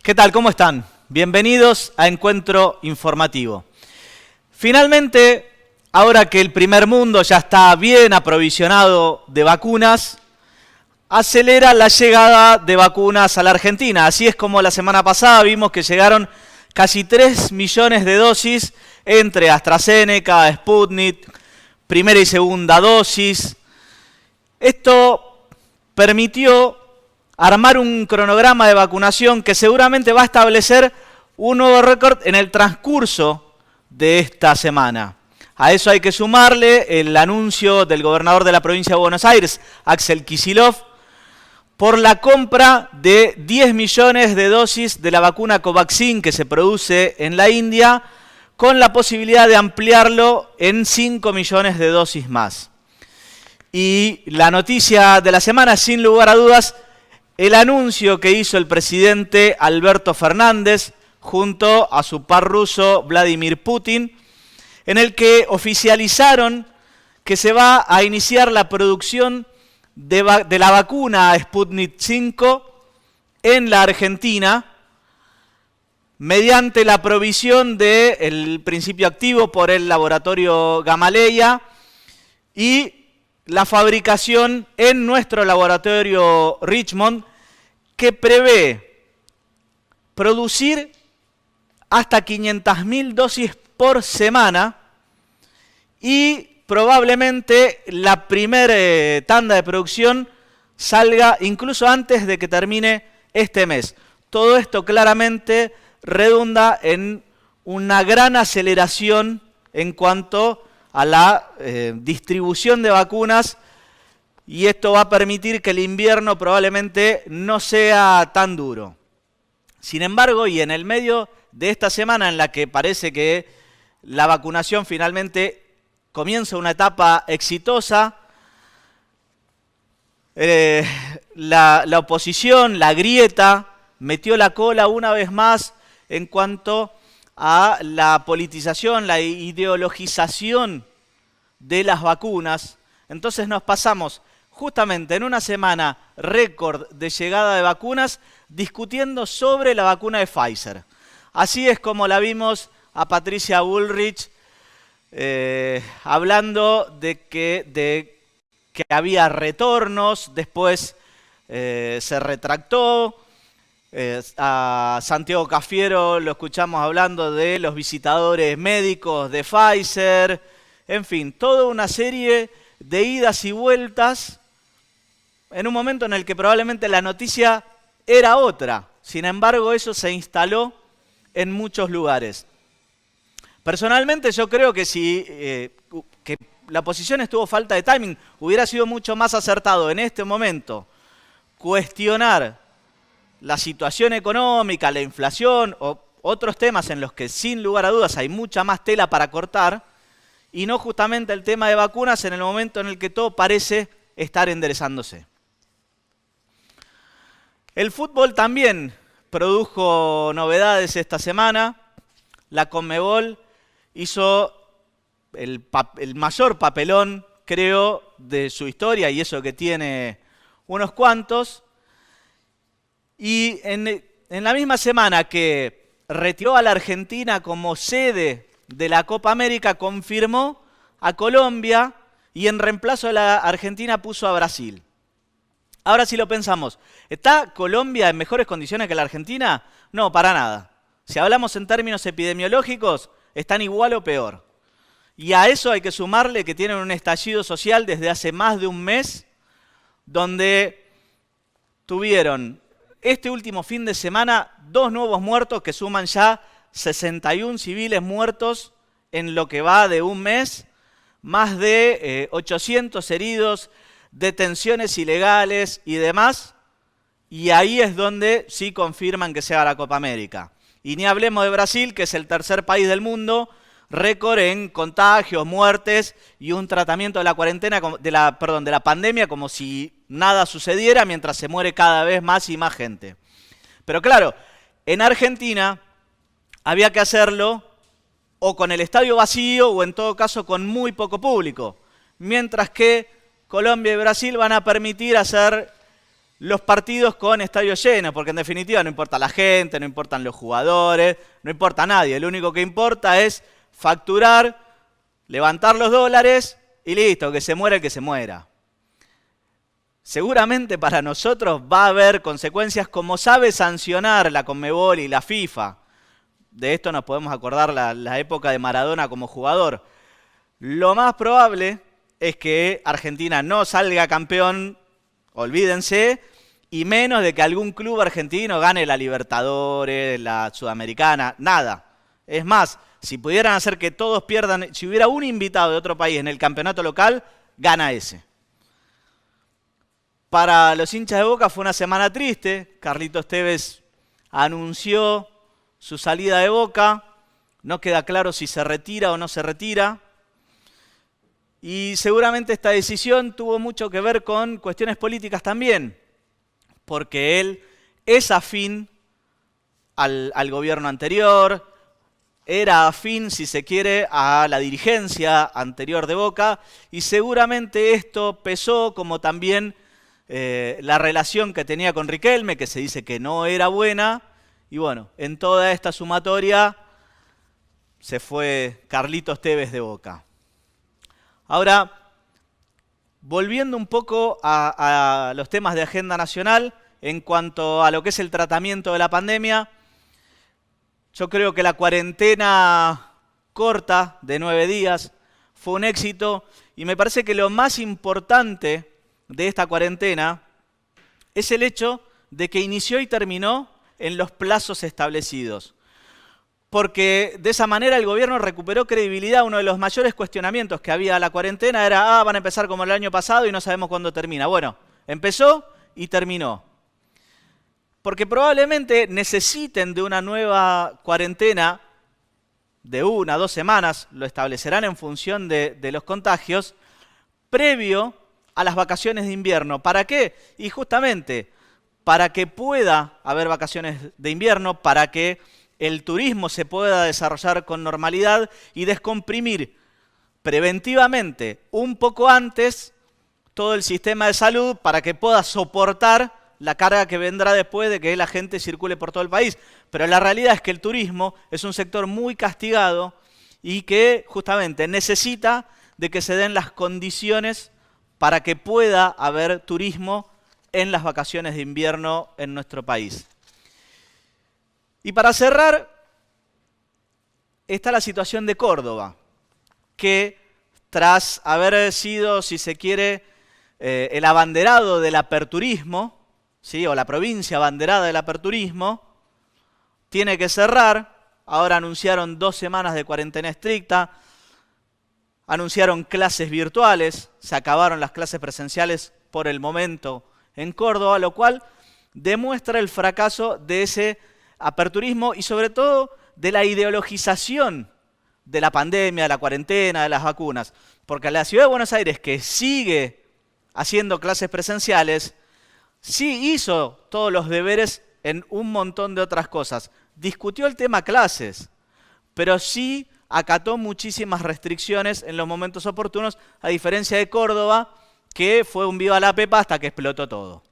¿Qué tal? ¿Cómo están? Bienvenidos a Encuentro Informativo. Finalmente, ahora que el primer mundo ya está bien aprovisionado de vacunas, acelera la llegada de vacunas a la Argentina. Así es como la semana pasada vimos que llegaron casi 3 millones de dosis entre AstraZeneca, Sputnik, primera y segunda dosis. Esto permitió armar un cronograma de vacunación que seguramente va a establecer un nuevo récord en el transcurso de esta semana. A eso hay que sumarle el anuncio del gobernador de la provincia de Buenos Aires, Axel Kicillof, por la compra de 10 millones de dosis de la vacuna Covaxin que se produce en la India, con la posibilidad de ampliarlo en 5 millones de dosis más. Y la noticia de la semana, sin lugar a dudas, el anuncio que hizo el presidente Alberto Fernández junto a su par ruso Vladimir Putin, en el que oficializaron que se va a iniciar la producción de la vacuna Sputnik 5 en la Argentina mediante la provisión del principio activo por el laboratorio Gamaleya y la fabricación en nuestro laboratorio Richmond, que prevé producir hasta 500.000 dosis por semana y probablemente la primera tanda de producción salga incluso antes de que termine este mes. Todo esto claramente redunda en una gran aceleración en cuanto a la distribución de vacunas, y esto va a permitir que el invierno probablemente no sea tan duro. Sin embargo, y en el medio de esta semana en la que parece que la vacunación finalmente comienza una etapa exitosa, la oposición, la grieta, metió la cola una vez más en cuanto a la politización, la ideologización de las vacunas. Entonces nos pasamos justamente en una semana récord de llegada de vacunas discutiendo sobre la vacuna de Pfizer. Así es como la vimos a Patricia Bullrich hablando de que había retornos, después se retractó. A Santiago Cafiero lo escuchamos hablando de los visitadores médicos de Pfizer, en fin, toda una serie de idas y vueltas en un momento en el que probablemente la noticia era otra. Sin embargo, eso se instaló en muchos lugares. Personalmente yo creo que si que la oposición estuvo falta de timing, hubiera sido mucho más acertado en este momento cuestionar la situación económica, la inflación o otros temas en los que sin lugar a dudas hay mucha más tela para cortar, y no justamente el tema de vacunas en el momento en el que todo parece estar enderezándose. El fútbol también produjo novedades esta semana. La Conmebol hizo el mayor papelón, creo, de su historia, y eso que tiene unos cuantos. Y en la misma semana que retiró a la Argentina como sede de la Copa América, confirmó a Colombia y en reemplazo de la Argentina puso a Brasil. Ahora si lo pensamos, ¿está Colombia en mejores condiciones que la Argentina? No, para nada. Si hablamos en términos epidemiológicos, están igual o peor. Y a eso hay que sumarle que tienen un estallido social desde hace más de un mes, donde tuvieron este último fin de semana 2 nuevos muertos que suman ya 61 civiles muertos en lo que va de un mes, más de 800 heridos, detenciones ilegales y demás, y ahí es donde sí confirman que se haga la Copa América. Y ni hablemos de Brasil, que es el tercer país del mundo, récord en contagios, muertes y un tratamiento de la cuarentena, de la pandemia como si nada sucediera, mientras se muere cada vez más y más gente. Pero claro, en Argentina había que hacerlo o con el estadio vacío o en todo caso con muy poco público, mientras que Colombia y Brasil van a permitir hacer los partidos con estadios llenos, porque en definitiva no importa la gente, no importan los jugadores, no importa nadie. Lo único que importa es facturar, levantar los dólares y listo, que se muera el que se muera. Seguramente para nosotros va a haber consecuencias como sabe sancionar la Conmebol y la FIFA. De esto nos podemos acordar la época de Maradona como jugador. Lo más probable es que Argentina no salga campeón, olvídense, y menos de que algún club argentino gane la Libertadores, la Sudamericana, nada. Es más, si pudieran hacer que todos pierdan, si hubiera un invitado de otro país en el campeonato local, gana ese. Para los hinchas de Boca fue una semana triste. Carlitos Tevez anunció su salida de Boca. No queda claro si se retira o no se retira. Y seguramente esta decisión tuvo mucho que ver con cuestiones políticas también, porque él es afín al gobierno anterior, era afín, si se quiere, a la dirigencia anterior de Boca, y seguramente esto pesó, como también la relación que tenía con Riquelme, que se dice que no era buena, y bueno, en toda esta sumatoria se fue Carlitos Tevez de Boca. Ahora, volviendo un poco a los temas de agenda nacional, en cuanto a lo que es el tratamiento de la pandemia, yo creo que la cuarentena corta de 9 días fue un éxito y me parece que lo más importante de esta cuarentena es el hecho de que inició y terminó en los plazos establecidos. Porque de esa manera el gobierno recuperó credibilidad. Uno de los mayores cuestionamientos que había a la cuarentena era, van a empezar como el año pasado y no sabemos cuándo termina. Bueno, empezó y terminó. Porque probablemente necesiten de una nueva cuarentena de 1 a 2 semanas, lo establecerán en función de los contagios, previo a las vacaciones de invierno. ¿Para qué? Y justamente para que pueda haber vacaciones de invierno, para que el turismo se pueda desarrollar con normalidad y descomprimir preventivamente un poco antes todo el sistema de salud para que pueda soportar la carga que vendrá después de que la gente circule por todo el país. Pero la realidad es que el turismo es un sector muy castigado y que justamente necesita de que se den las condiciones para que pueda haber turismo en las vacaciones de invierno en nuestro país. Y para cerrar, está la situación de Córdoba, que tras haber sido, si se quiere, el abanderado del aperturismo, ¿sí? O la provincia abanderada del aperturismo, tiene que cerrar. Ahora anunciaron 2 semanas de cuarentena estricta, anunciaron clases virtuales, se acabaron las clases presenciales por el momento en Córdoba, lo cual demuestra el fracaso de ese aperturismo y sobre todo de la ideologización de la pandemia, de la cuarentena, de las vacunas. Porque la Ciudad de Buenos Aires, que sigue haciendo clases presenciales, sí hizo todos los deberes en un montón de otras cosas. Discutió el tema clases, pero sí acató muchísimas restricciones en los momentos oportunos, a diferencia de Córdoba, que fue un viva la pepa hasta que explotó todo.